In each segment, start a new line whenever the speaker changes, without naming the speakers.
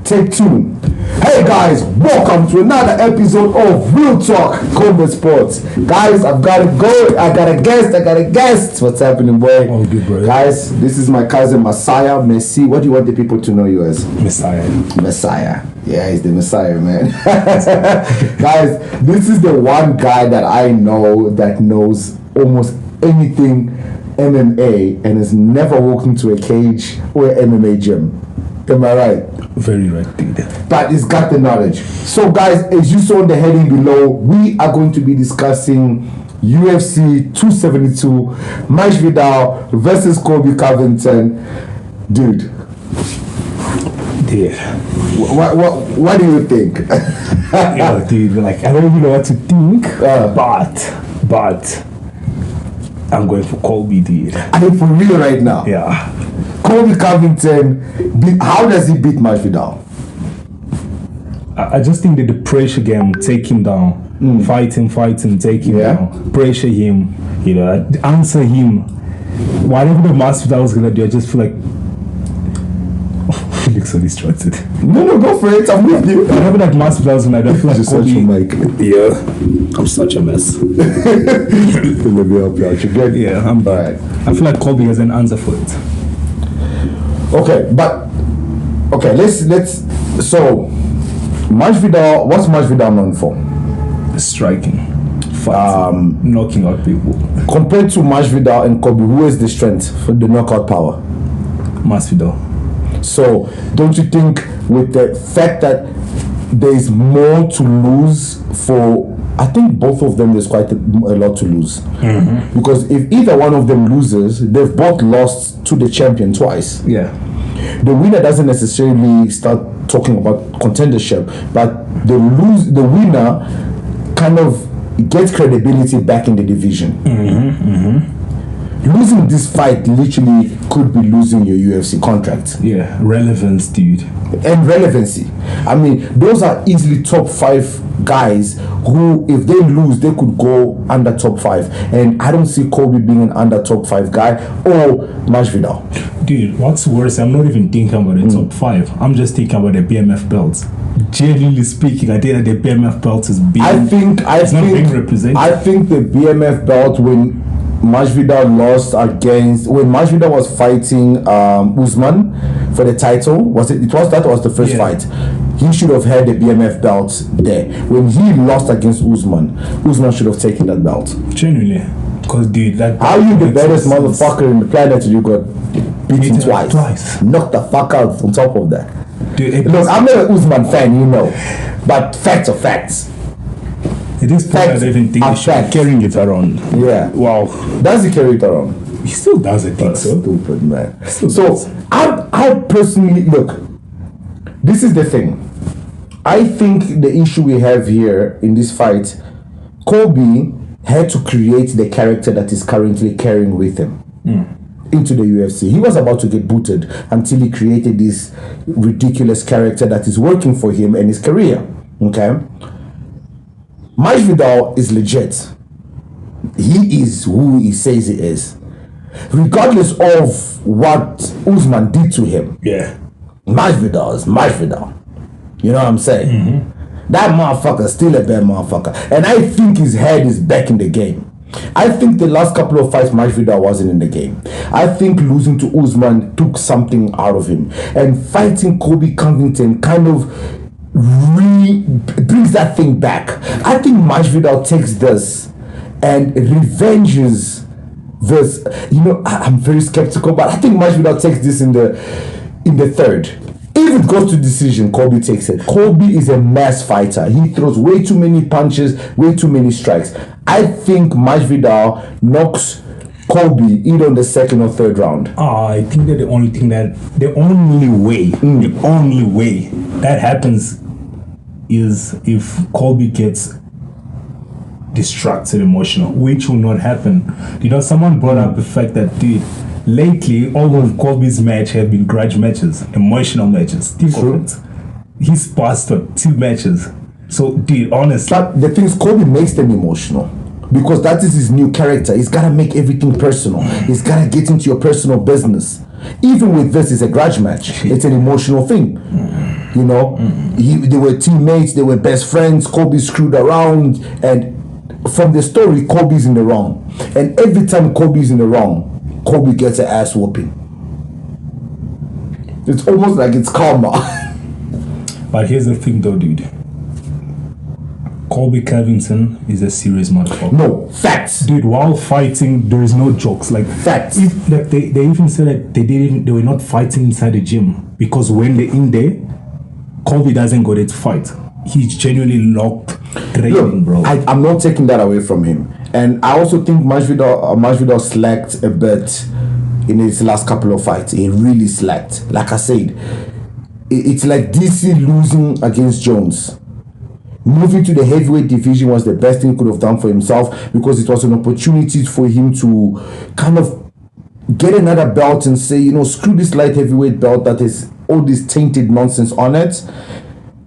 Take two. Hey guys, welcome to another episode of Real Talk Colby Sports. Guys, I've got to go. I got a guest. What's happening, boy?
Oh, good, bro.
Guys, this is my cousin Massiah. Messi. What do you want the people to know you as?
Massiah.
Yeah, he's the Massiah, man. Guys, this is the one guy that I know that knows almost anything MMA and has never walked into a cage or an MMA gym. Am I right?
Very right, dude.
But he's got the knowledge. So guys, as you saw in the heading below, we are going to be discussing UFC 272 Masvidal versus Colby Covington. Dude, what do you think?
Yeah, dude, like I don't even know what to think, but I'm going for Colby, dude.
I mean, for real right now.
Yeah.
Colby Covington, how does he beat Masvidal?
I just think that the pressure game take him down. Fight him, take him down. Pressure him, answer him. Whatever the Masvidal was gonna do, I just feel like he looks so distracted.
No, go for it. I'm with you.
Whatever that Masvidal was gonna do, I feel like
just
Colby.
Yeah,
I'm such a mess.
Let me help you out. You good?
Yeah, I'm bad. Right. I feel like Colby has an answer for it.
Okay, let's so Masvidal, what's Masvidal known for?
Striking, fighting, knocking out people.
Compared to Masvidal and Colby, who is the strength for the knockout power?
Masvidal.
So don't you think with the fact that there is more to lose for, I think both of them, there's quite a lot to lose. Mm-hmm. Because if either one of them loses, they've both lost to the champion twice.
Yeah.
The winner doesn't necessarily start talking about contendership, but the winner kind of gets credibility back in the division.
Mm-hmm. Mm-hmm.
Losing this fight literally could be losing your UFC contract.
Yeah, relevance, dude.
And relevancy. I mean, those are easily top 5 guys who, if they lose, they could go under top 5. And I don't see Colby being an under top 5 guy or Masvidal.
Dude, what's worse, I'm not even thinking about the top 5. I'm just thinking about the BMF belts. Generally speaking, I think that the BMF belt is being not being represented.
I think the BMF belt, when Masvidal lost against, when Masvidal was fighting Usman for the title, was the first fight. He should have had the BMF belt there. When he lost against Usman should have taken that belt.
Genuinely, because dude, that.
How you the baddest motherfucker in the planet? You got beaten twice, knocked the fuck out on top of that. Dude, look, I'm not an Usman fan, but facts are facts.
It is fact. I don't even think he should be carrying it around.
Yeah.
Wow.
Does he carry it around?
He still does, I think so.
Stupid, man. I personally, look, this is the thing. I think the issue we have here in this fight, Colby had to create the character that he's currently carrying with him into the UFC. He was about to get booted until he created this ridiculous character that is working for him and his career. Okay? Masvidal is legit. He is who he says he is. Regardless of what Usman did to him.
Yeah.
Masvidal is Masvidal. You know what I'm saying? Mm-hmm. That motherfucker is still a bad motherfucker. And I think his head is back in the game. I think the last couple of fights Masvidal wasn't in the game. I think losing to Usman took something out of him. And fighting Colby Covington kind of brings that thing back. I think Masvidal takes this and revenges this. I'm very skeptical, but I think Masvidal takes this in the third. If it goes to decision, Colby takes it. Colby is a mass fighter. He throws way too many punches, way too many strikes. I think Masvidal knocks Colby either in the second or third round.
I think that the only way that happens is if Colby gets distracted emotional, which will not happen. Someone brought up the fact that, dude, lately all of Colby's matches have been grudge matches, emotional matches. Think of it. He's passed 2 matches. So, dude, honestly,
but the thing is, Colby makes them emotional. Because that is his new character. He's got to make everything personal. He's got to get into your personal business. Even with this, it's a grudge match. It's an emotional thing. You know, they were teammates, they were best friends. Colby screwed around, and from the story, Colby's in the wrong. And every time Colby's in the wrong, Colby gets an ass whooping. It's almost like it's karma.
But here's the thing, though, dude. Colby Covington is a serious motherfucker.
No, facts.
Dude, while fighting, there is no jokes. Like
Facts.
Like they even said that they were not fighting inside the gym because when they're in there, Colby doesn't go there to fight. He's genuinely locked training, bro.
I'm not taking that away from him. And I also think Masvidal slacked a bit in his last couple of fights. He really slacked. Like I said, it's like DC losing against Jones. Moving to the heavyweight division was the best thing he could have done for himself because it was an opportunity for him to kind of get another belt and say, screw this light heavyweight belt that has all this tainted nonsense on it.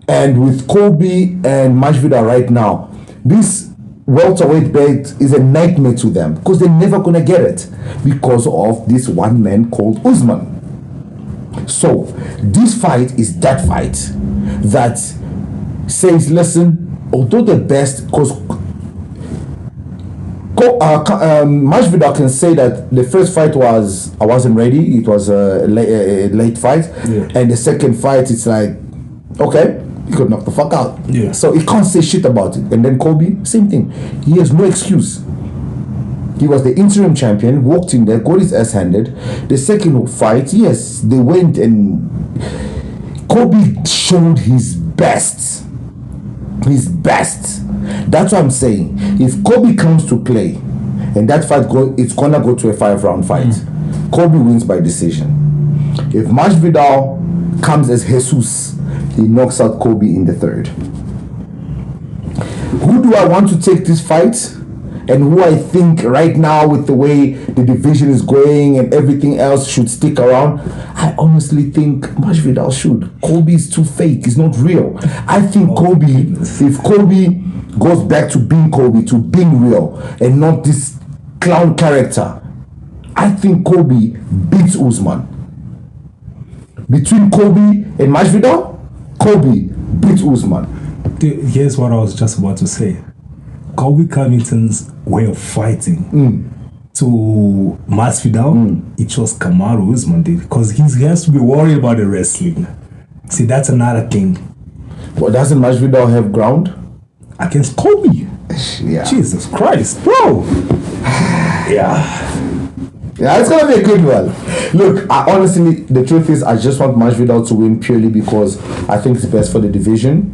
And with Colby and Masvidal right now, this welterweight belt is a nightmare to them because they're never gonna get it because of this one man called Usman. So this fight is that fight that says, listen, although the best, because Masvidal can say that the first fight I wasn't ready, it was a late fight, and the second fight it's like, okay, you could knock the fuck out.
Yeah.
So he can't say shit about it. And then Colby, same thing. He has no excuse. He was the interim champion, walked in there, got his ass handed. The second fight, yes, they went and Colby showed his best. His best. That's what I'm saying. If Colby comes to play and that fight it's gonna go to a 5-round fight, Colby wins by decision. If Masvidal comes as Jesus, he knocks out Colby in the third. Who do I want to take this fight? And who I think right now with the way the division is going and everything else should stick around, I honestly think Masvidal should. Colby is too fake. He's not real. I think Colby, if Colby goes back to being Colby, to being real and not this clown character, I think Colby beats Usman. Between Colby and Masvidal, Colby beats Usman.
Here's what I was just about to say. Colby Covington's way of fighting to Masvidal, it was Kamaru Usman did because he has to be worried about the wrestling. See, that's another thing.
But doesn't Masvidal have ground
against Colby?
Yeah.
Jesus Christ, bro.
Yeah, it's gonna be a good one. Look, honestly, the truth is, I just want Masvidal to win purely because I think it's best for the division.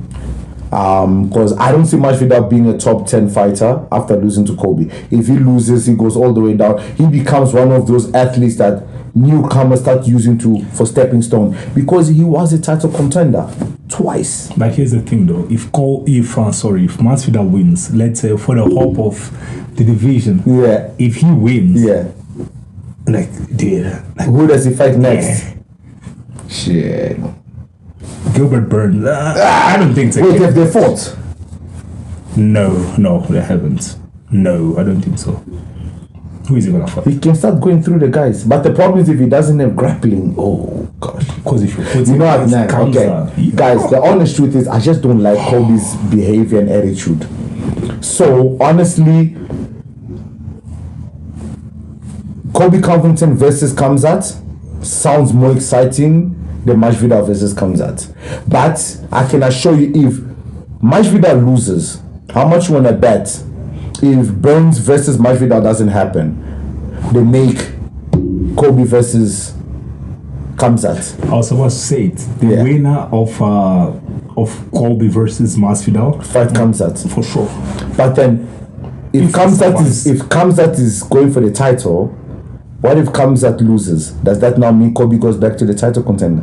Because I don't see Masvidal being a top 10 fighter after losing to Colby. If he loses, he goes all the way down. He becomes one of those athletes that newcomers start using for stepping stone because he was a title contender twice.
But here's the thing, though: if Masvidal wins, let's say for the hope of the division, if he wins,
who does he fight next? Shit.
Gilbert Burns. I don't think so.
Wait, have they fought?
No, they haven't. No, I don't think so. Who is he gonna fight?
He can start going through the guys, but the problem is if he doesn't have grappling. Oh gosh.
Because if you put
guys, the honest truth is I just don't like Colby's behavior and attitude. So honestly, Colby Covington versus Khamzat sounds more exciting than Masvidal versus Khamzat. But I can assure you, if Masvidal loses, how much you wanna bet? If Burns versus Masvidal doesn't happen, they make Colby versus Khamzat.
I was about to say it. The winner of Colby versus Masvidal
fight Khamzat
for sure.
But then, if Khamzat is going for the title, what if Khamzat loses? Does that now mean Colby goes back to the title contender?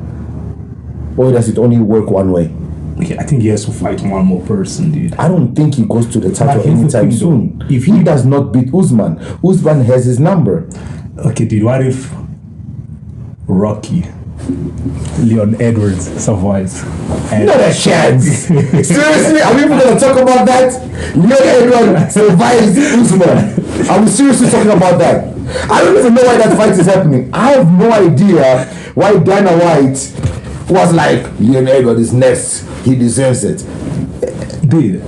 Or does it only work one way?
I think he has to fight one more person, dude.
I don't think he goes to the title anytime soon. If he does not beat Usman has his number.
Okay, dude, what if Rocky, Leon Edwards survives?
Not a chance. Seriously, are we even going to talk about that? Leon Edwards survives Usman. Are we seriously talking about that? I don't even know why that fight is happening. I have no idea why Dana White was like, Leonardo is next. He deserves it.
Dude,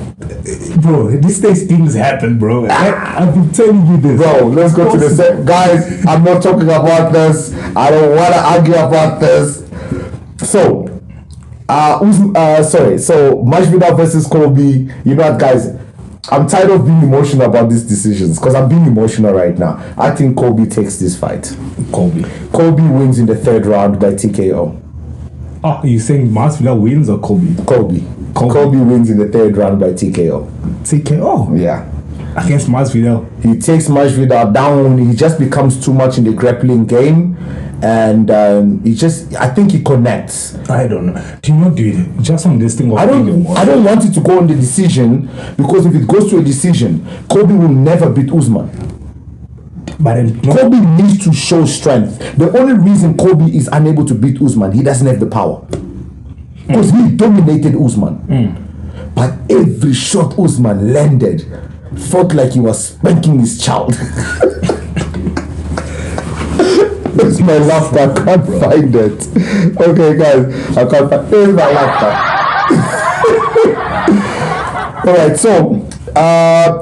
bro, these days things happen, bro. I've been telling you this.
Bro, let's go to the set. Guys, I'm not talking about this. I don't want to argue about this. So, so Masvidal versus Colby. You know what, guys? I'm tired of being emotional about these decisions because I'm being emotional right now. I think Colby takes this fight. Colby wins in the 3rd round by TKO.
Oh, you saying Masvidal wins or Colby?
Colby wins in the 3rd round by TKO.
TKO?
Yeah.
Against Masvidal.
He takes Masvidal down. He just becomes too much in the grappling game. And I think he connects.
I don't know. Do you know, dude, just on this thing of
I don't want it to go on the decision, because if it goes to a decision, Colby will never beat Usman.
But
Colby needs to show strength. The only reason Colby is unable to beat Usman, he doesn't have the power. Because he dominated Usman. But every shot Usman landed felt like he was spanking his child. That's my laughter. I can't find it. Okay, guys, I can't find it. Here's my laughter. Alright, so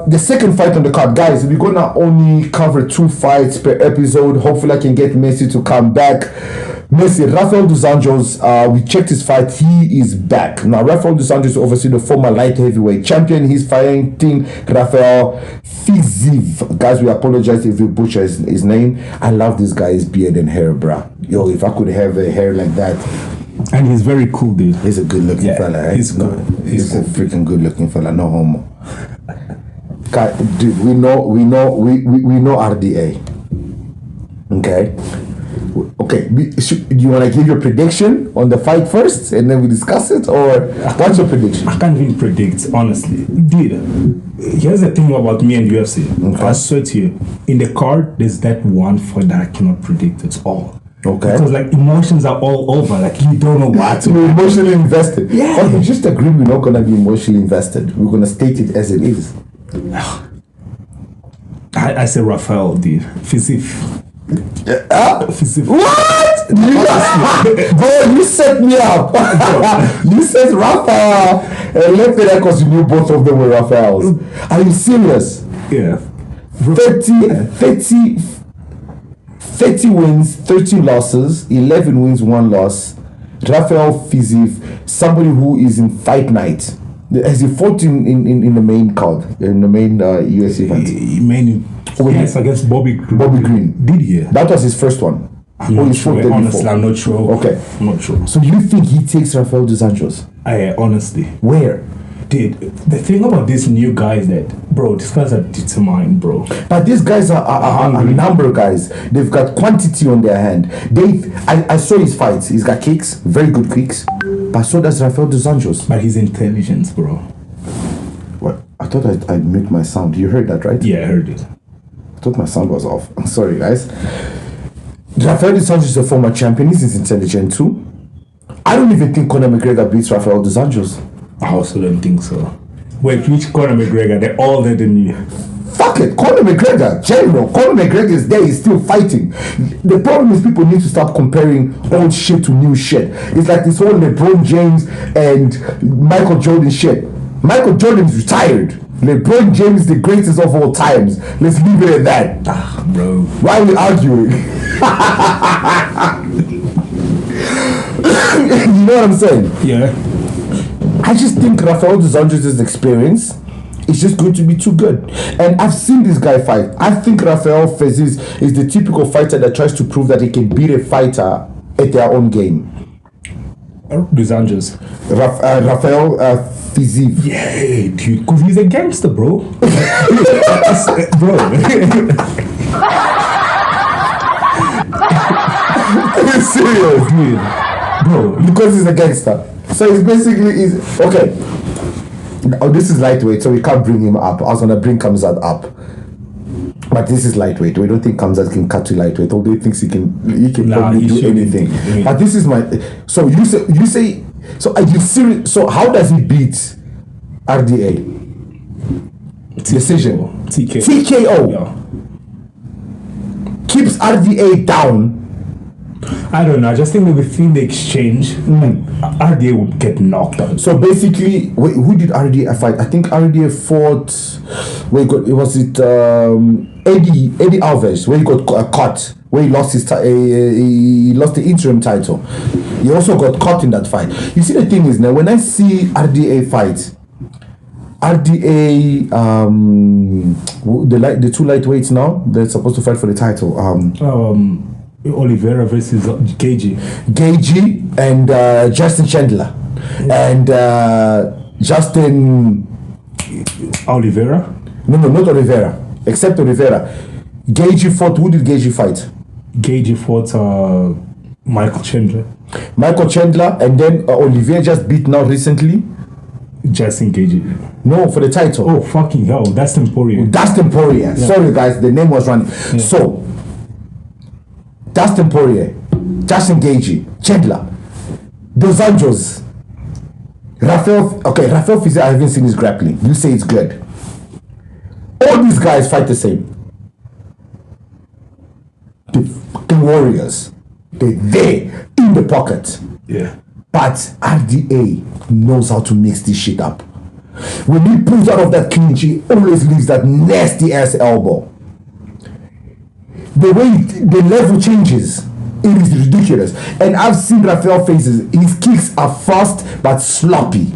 the second fight on the card, guys, we're gonna only cover 2 fights per episode. Hopefully I can get Messi to come back. Rafael dos Anjos, we checked his fight. He is back. Now, Rafael dos Anjos is obviously the former light heavyweight champion. He's fighting Rafael Fiziev. Guys, we apologize if we butcher his name. I love this guy's beard and hair, bruh. Yo, if I could have a hair like that.
And he's very cool, dude.
He's a good looking fella, right?
He's good.
He's a freaking good looking fella, no homo. God, dude, we know RDA. Okay? Okay, do you want to give your prediction on the fight first and then we discuss it, or what's your prediction?
I can't even predict, honestly. Dude, here's the thing about me and UFC. Okay. I swear to you, in the card, there's that one fight that I cannot predict at all.
Okay.
Because like emotions are all over. Like you don't know what to.
We're emotionally invested.
Yeah.
But we just agreed we're not gonna be emotionally invested. We're gonna state it as it is.
I say Rafael, dude. Fiziev.
What? Bro, you set me up. You said Rafa and left it because you knew both of them were Rafaels. Are you serious?
Yeah.
30 wins, 13 losses, 11 wins, 1 loss. Rafael Fiziev, somebody who is in fight night. Has he fought in the main card, in the main UFC fight?
Yes, against Bobby Green. Did he?
That was his first one.
I'm not sure. Honestly, I'm not sure.
Okay.
I'm not sure.
So you think he takes Rafael dos Anjos?
Honestly.
Where?
Dude, the thing about these new guys these guys are determined, bro.
But these guys are number guys. They've got quantity on their hand. I saw his fights. He's got kicks, very good kicks. But so does Rafael dos Anjos.
But his intelligence, bro.
What? I thought I'd mute my sound. You heard that, right?
Yeah, I heard it.
I thought my sound was off. I'm sorry, guys. Rafael dos Anjos is a former champion. He's intelligent too. I don't even think Conor McGregor beats Rafael dos Anjos.
I also don't think so. Wait, which Conor McGregor? They're all there than you.
Fuck it, Conor McGregor, general. Conor McGregor is there, he's still fighting. The problem is people need to stop comparing old shit to new shit. It's like this whole LeBron James and Michael Jordan shit. Michael Jordan's retired. LeBron James is the greatest of all times. Let's leave it at that.
Bro.
Why are we arguing? You know what I'm saying?
Yeah.
I just think Rafael dos Anjos' experience is just going to be too good. And I've seen this guy fight. I think Rafael Fiziev is the typical fighter that tries to prove that he can beat a fighter at their own game.
Dos Anjos.
Rafael Fiziev.
Yeah, dude, because he's a gangster, bro. Bro.
Are you serious,
dude? Bro.
Because he's a gangster. So it's basically okay. Oh, this is lightweight, so we can't bring him up. I was gonna bring Kamzat up, but this is lightweight. We don't think Kamzat can cut to lightweight. Although he thinks he can probably do anything. But this is my. So you say. So are you serious? So how does he beat RDA? Decision. TKO.
Yeah.
Keeps RDA down.
I don't know. I just think that within the exchange, RDA would get knocked out.
So basically, wait, who did RDA fight? I think RDA fought. Eddie Alves, where he got caught, where he lost he lost the interim title. He also got caught in that fight. You see, the thing is now, when I see RDA fight, RDA, the two lightweights now, they're supposed to fight for the title.
Oliveira versus Gagey
and Justin Chandler and Justin
Oliveira.
No, not Oliveira. Except Oliveira. Gagey fought. Who did Gagey fight?
Gagey fought Michael Chandler,
and then Oliveira just beat now recently.
Justin Gagey.
No, for the title.
Oh, fucking hell. Dustin Poirier.
Yeah. Sorry, guys. The name was wrong. Yeah. So, Dustin Poirier, Justin Gagey, Chandler, Dos Anjos, Rafael Fiziev, I haven't seen his grappling. You say it's good. All these guys fight the same. The warriors. They're there in the pocket.
Yeah.
But RDA knows how to mix this shit up. When he pulls out of that clinch, he always leaves that nasty ass elbow. The way the level changes, it is ridiculous. And I've seen Rafael faces. His kicks are fast but sloppy.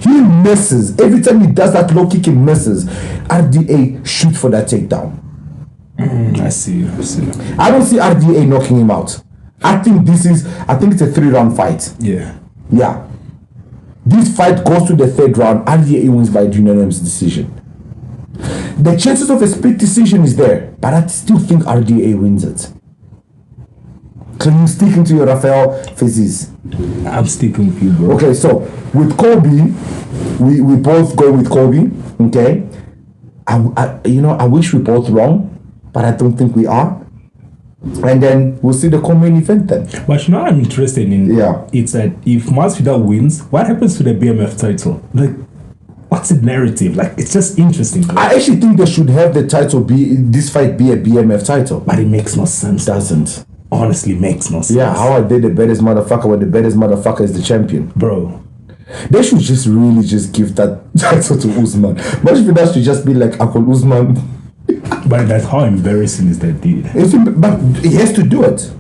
He misses. Every time he does that low kick, he misses. RDA shoots for that takedown.
I see.
I don't see RDA knocking him out. I think it's a 3-round fight.
Yeah.
This fight goes to the 3rd round. RDA wins by unanimous decision. The chances of a split decision is there, but I still think RDA wins it. So you sticking to your Rafael Fiziev?
I'm sticking with you, bro.
Okay, so with Colby, we both go with Colby. Okay, I wish we're both wrong, but I don't think we are. And then we'll see the co-main event then.
But you know what I'm interested in? Yeah. It's that if Masvidal wins, what happens to the BMF title? Like, what's the narrative? Like, it's just interesting. Bro.
I actually think they should have the title this fight be a BMF title.
But it makes no sense.
Doesn't.
Honestly, makes no sense.
Yeah, how are they the baddest motherfucker when the baddest motherfucker is the champion?
Bro.
They should just really just give that title to Usman. Masvidal should just be like Uncle Usman.
But that's how embarrassing is that deal.
But he has to do it.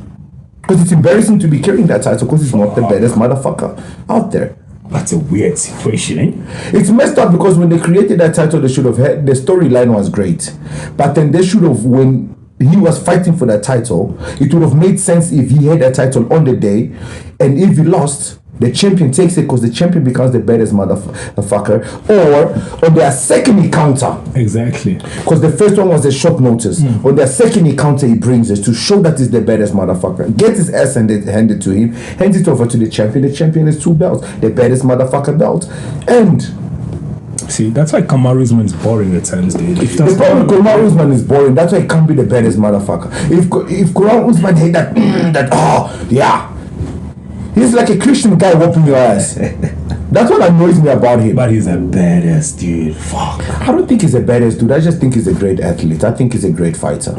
Because it's embarrassing to be carrying that title because he's not the baddest motherfucker out there.
That's a weird situation, eh?
It's messed up because when they created that title, they should have had, the storyline was great. But then they should have, when he was fighting for that title, it would have made sense if he had that title on the day, and if he lost, the champion takes it because the champion becomes the baddest motherfucker, or on their second encounter.
Exactly.
Because the first one was a short notice. On their second encounter, he brings it to show that he's the baddest motherfucker. Get his ass handed to him, hands it over to the champion. The champion has 2 belts, the baddest motherfucker belt. And
see, that's why Kamaru Usman is boring at times, dude.
The problem with Kamaru Usman is boring. That's why he can't be the baddest motherfucker. If Kamaru Usman had that, he's like a Christian guy whooping your ass. That's what annoys me about him.
But he's a badass dude. Fuck.
I don't think he's a badass dude. I just think he's a great athlete. I think he's a great fighter.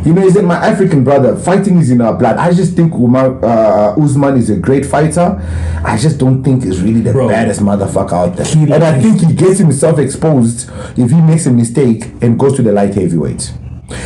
You know, he's my African brother. Fighting is in our blood. I just think Usman is a great fighter. I just don't think he's really the baddest motherfucker out there. And I think he gets himself exposed if he makes a mistake and goes to the light heavyweight.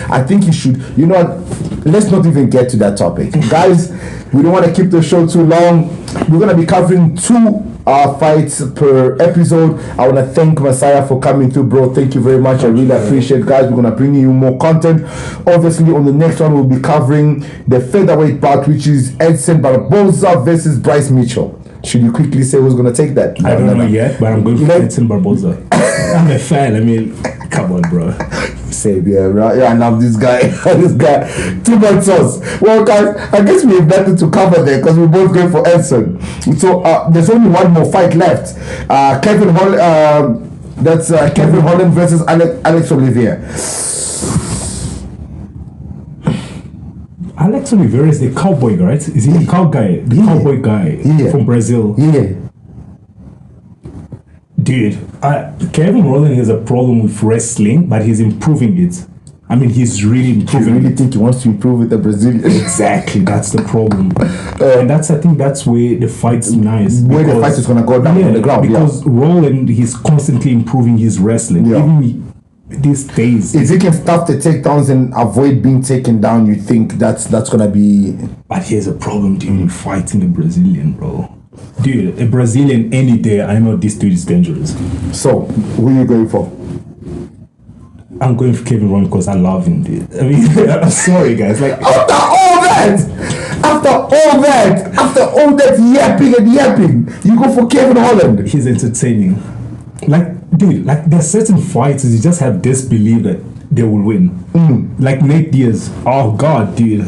I think he should. You know what? Let's not even get to that topic. Guys, we don't want to keep the show too long. We're going to be covering 2 fights per episode. I want to thank Massiah for coming through, bro. Thank you very much. I really appreciate it, guys. We're going to bring you more content. Obviously, on the next one, we'll be covering the featherweight bout, which is Edson Barboza versus Bryce Mitchell. Should you quickly say who's going to take that?
I don't know yet, but I'm going for Edson Barboza. I'm a fan. I mean, come on, bro.
Same, yeah, right? Yeah, I love this guy. This guy. Too much sauce. Well, guys, I guess we have nothing to cover there because we're both going for Edson. So there's only one more fight left. Kevin Holland. That's Kevin Holland versus Alex Oliveira.
Alex Oliveira is the cowboy, right? Is he the cowboy guy from Brazil?
Yeah.
Dude, Kevin Holland has a problem with wrestling, but he's improving it. I mean, he's really
You
improving.
really think he wants to improve with the Brazilian?
Exactly, that's the problem. And I think that's where the fight's nice.
Where the fight is gonna go down on the ground.
Because Roland, he's constantly improving his wrestling.
Yeah.
Even these days.
If he can stop the takedowns and avoid being taken down, you think that's gonna be.
But here's a problem, dude. Fighting a Brazilian, bro. Dude, a Brazilian any day, I know this dude is dangerous.
So, who are you going for?
I'm going for Kevin Ron because I love him, dude. I mean, I'm sorry, guys. Like
After all that yapping, you go for Kevin Holland.
he's entertaining. Like, dude, like there's certain fighters you just have disbelief that they will win. Like Nate Diaz. Oh God, dude.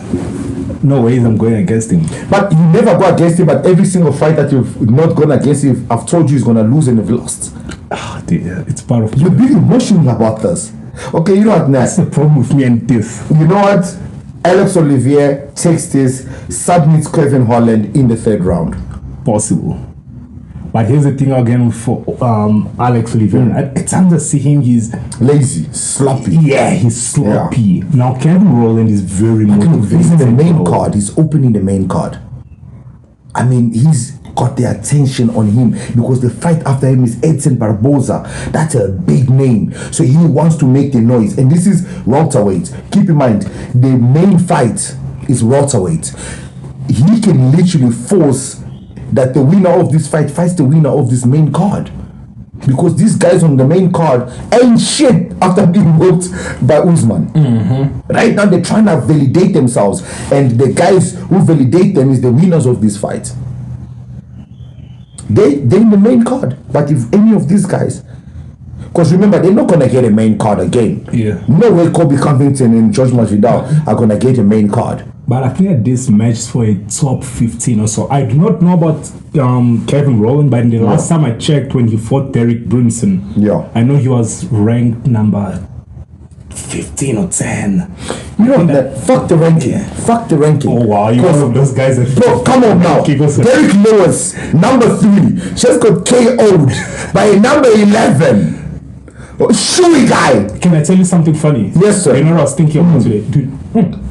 No ways I'm going against him.
But you never go against him. But every single fight that you've not gone against him, I've told you he's gonna lose and you've lost.
Dude, it's part of
You're being emotional about this. Okay, you know what,
that's
Nat?
the problem with me and this.
You know what? Alex Olivier takes this, submits Kevin Holland in the 3rd round.
Possible. But here's the thing again for Alex Oliveira. At times I see him, he's
Lazy, sloppy.
yeah, he's sloppy. Now Kevin Rowland is very motivated.
He's in the main
bro.
card. He's opening the main card. I mean, he's got the attention on him because the fight after him is Edson Barboza. That's a big name. So he wants to make the noise. And this is welterweight. Keep in mind, the main fight is welterweight. He can literally force that the winner of this fight fights the winner of this main card. Because these guys on the main card ain't shit after being whooped by Usman. Right now they're trying to validate themselves, and the guys who validate them is the winners of this fight. They're in the main card. But if any of these guys, because remember, they're not gonna get a main card again.
Yeah.
No way Colby Covington and Jorge Masvidal are gonna get a main card.
But I think that this match is for a top 15 or so. I do not know about Kevin Rowland, but in the last time I checked when he fought Derek Brunson,
Yeah.
I know he was ranked number 15 or 10.
You know that? Fuck the ranking. Fuck the ranking.
Oh wow, you one of those guys that
Bro, come on now. Derek Lewis, number 3, just got KO'd by number 11. Oh, Shui guy.
Can I tell you something funny?
Yes, sir.
You know what I was thinking about today? Dude,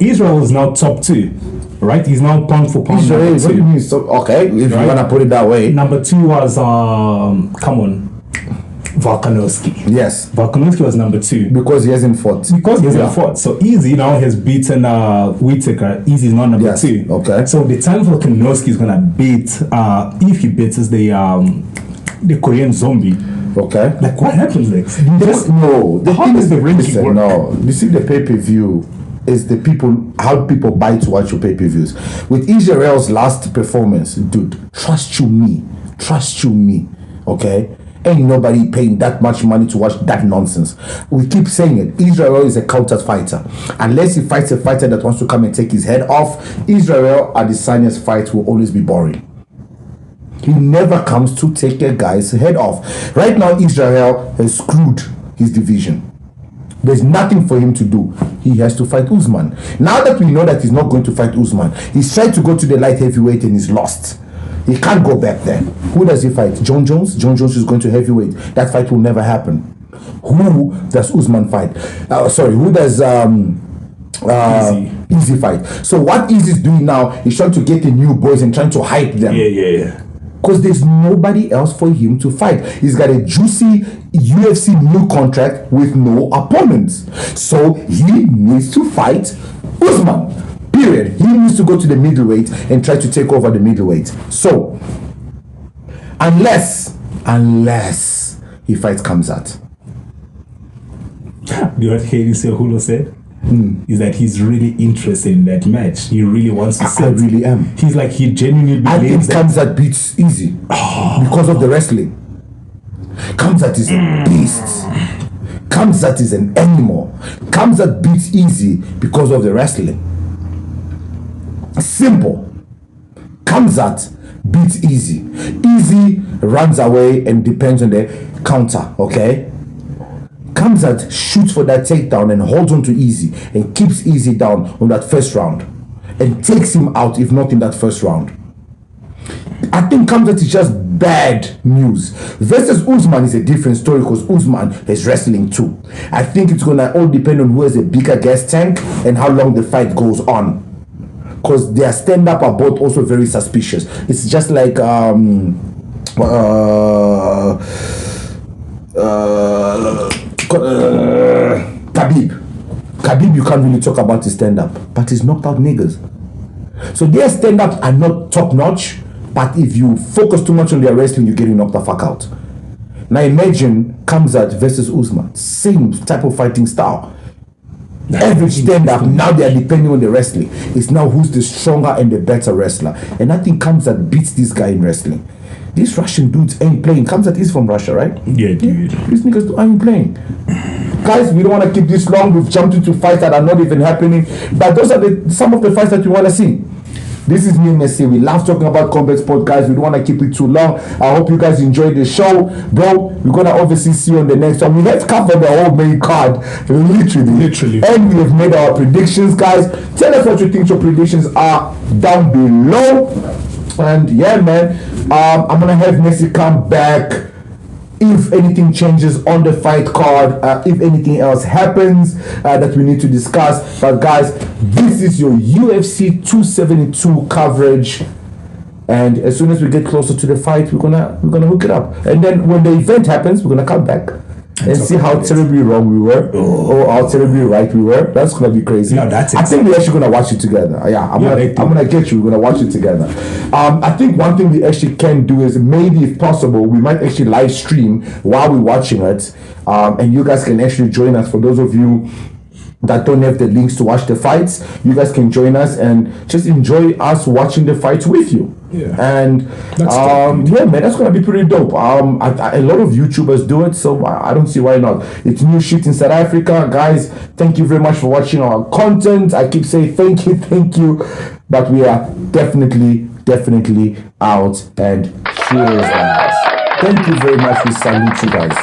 Israel is now top 2, right? He's now pound for pound
Israel,
number
what do you
2.
mean? So, okay, if
Right.
you wanna put it that way.
Number 2 was, Volkanovski.
Yes.
Volkanovski was number 2.
Because he hasn't fought.
Because he hasn't fought. So Easy now has beaten Whittaker. Easy is now number
Yes,
2.
okay.
So the time Volkanovski is gonna beat, if he beats the Korean zombie.
Okay.
Like what happens next?
No, the
How
thing
does
is
the ranking
listen,
work?
No, you see the pay-per-view is the people, how people buy to watch your pay-per-views. With Israel's last performance, dude, trust you me, okay? Ain't nobody paying that much money to watch that nonsense. We keep saying it. Israel is a counter fighter. Unless he fights a fighter that wants to come and take his head off, Israel Adesanya's fight will always be boring. He never comes to take a guy's head off. Right now, Israel has screwed his division. There's nothing for him to do. He has to fight Usman. Now that we know that he's not going to fight Usman, he's tried to go to the light heavyweight and he's lost. He can't go back there. Who does he fight? John Jones? John Jones is going to heavyweight. That fight will never happen. Who does Usman fight? Who does Easy fight? So what Easy is doing now is trying to get the new boys and trying to hype them.
Yeah.
Because there's nobody else for him to fight. He's got a juicy UFC new contract with no opponents. So he needs to fight Usman. Period. He needs to go to the middleweight and try to take over the middleweight. So, unless he fights Khamzat.
You know what Hailey Cejudo said? Is that he's really interested in that match. He really wants to see.
I really am.
He's like, he genuinely
I think
believes that.
Khamzat beats Easy because of the wrestling. Khamzat is a beast. Khamzat is an animal. Khamzat beats Easy because of the wrestling. Simple. Khamzat beats Easy. Easy runs away and depends on the counter, okay? Khamzat shoots for that takedown and holds on to Easy and keeps Easy down on that first round and takes him out if not in that first round. I think Khamzat is just bad news. Versus Usman is a different story because Usman is wrestling too. I think it's gonna all depend on who has a bigger gas tank and how long the fight goes on. Because their stand-up are both also very suspicious. It's just like Khabib, you can't really talk about his stand-up, but he's knocked out niggas. So their stand-ups are not top-notch, but if you focus too much on their wrestling, you're getting knocked the fuck out. Now imagine Khamzat versus Usman, same type of fighting style. Every stand-up, now they are depending on the wrestling. It's now who's the stronger and the better wrestler. And I think Khamzat beats this guy in wrestling. These Russian dudes ain't playing. Khamzat is from Russia, right?
Yeah, dude.
These niggas ain't playing. Guys, we don't want to keep this long. We've jumped into fights that are not even happening. But those are some of the fights that we want to see. This is me, Massiah. We love talking about combat sport, guys. We don't want to keep it too long. I hope you guys enjoyed the show. Bro, we're going to obviously see you on the next one. We have covered the whole main card. Literally. And we have made our predictions, guys. Tell us what you think your predictions are down below. And yeah, man, I'm going to have Messi come back if anything changes on the fight card, if anything else happens that we need to discuss. But guys, this is your UFC 272 coverage, and as soon as we get closer to the fight, we're gonna hook it up. And then when the event happens, we're gonna come back and see how terribly wrong we were, or how terribly right we were. That's gonna be crazy.
No, that's
I think we're actually gonna watch it together. I'm gonna get you. We're gonna watch it together. I think one thing we actually can do is maybe, if possible, we might actually live stream while we're watching it, and you guys can actually join us. For those of you that don't have the links to watch the fights, you guys can join us and just enjoy us watching the fights with you.
Yeah.
And yeah, man, that's gonna be pretty dope. A lot of YouTubers do it, so I don't see why not. It's new shit in South Africa, guys. Thank you very much for watching our content. I keep saying thank you, but we are definitely out. And cheers, guys. Thank you very much. We salute you guys.